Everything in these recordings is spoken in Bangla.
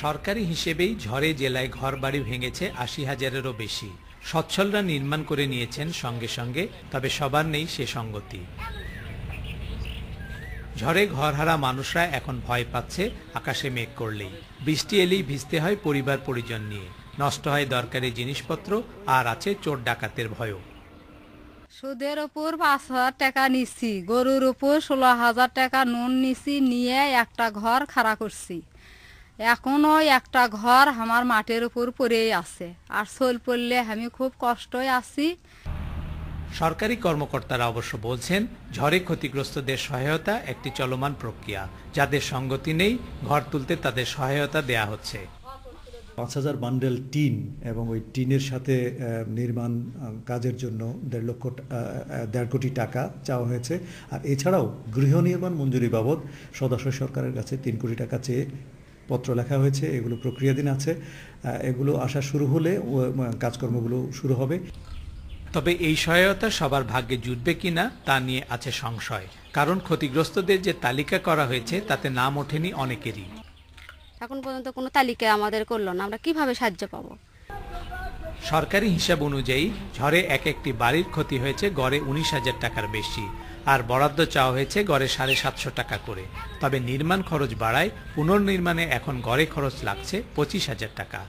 সরকারি হিসেবেই ঝড়ে জেলায় ঘরবাড়ি ভেঙেছে ৮০,০০০-এরও বেশি। সচ্ছলরা নির্মাণ করে নিয়েছেন সঙ্গে সঙ্গে, তবে সবার নেই সে সঙ্গতি। ঝড়ে ঘরহারা মানুষরা এখন ভয় পাচ্ছে আকাশে মেঘ করলেই। বৃষ্টি এলেই ভিজতে হয় পরিবার পরিজন নিয়ে, নষ্ট হয় দরকারি জিনিসপত্র, আর আছে চোর ডাকাতের ভয়ও। সুদের উপর ৫,০০০ টাকা নিচ্ছি, গরুর উপর ১৬,০০০ টাকা নুন নিচ্ছি, নিয়ে একটা ঘর খাড়া করছি। এখনো একটা ঘর আমার মাটির উপর পড়েই আছে, আর সোল পড়লে আমি খুব কষ্টই আছি। সরকারি কর্মকর্তারা অবশ্য বলছেন, ঝড়ে ক্ষতিগ্রস্তদের সহায়তা একটি চলমান প্রক্রিয়া। যাদের সঙ্গতি নেই, ঘর তুলতে তাদের সহায়তা দেয়া হচ্ছে। ৫,০০০ বান্ডেল টিন এবং ওই টিনের সাথে নির্মাণ কাজের জন্য ১.৫ কোটি টাকা চাওয়া হয়েছে। আর এছাড়াও গৃহ নির্মাণ মঞ্জুরি বাবদ সদস্য সরকারের কাছে ৩ কোটি টাকা চেয়ে পত্র লেখা হয়েছে। এগুলো প্রক্রিয়াধীন আছে, এগুলো আসা শুরু হলে কাজকর্মগুলো শুরু হবে। তবে এই সহায়তা সবার ভাগ্যে জুটবে কিনা তা নিয়ে আছে সংশয়, কারণ ক্ষতিগ্রস্তদের যে তালিকা করা হয়েছে তাতে নাম ওঠেনি অনেকেরই। এখন পর্যন্ত কোনো তালিকা আমাদের করলো না, আমরা কিভাবে সাহায্য পাবো? সরকারি হিসাব অনুযায়ী ঝড়ে এক একটি বাড়ির ক্ষতি হয়েছে গড়ে ১৯,০০০ টাকার বেশি, আর বরাদ্দ চাওয়া হয়েছে গড়ে ৭৫০ টাকা করে। তবে নির্মাণ খরচ বাড়ায় পুনর্নির্মাণে এখন গড়ে খরচ লাগছে ২৫,০০০ টাকা।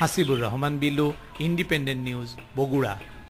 Hasibur Rahman Bilu, independent news, Bogura.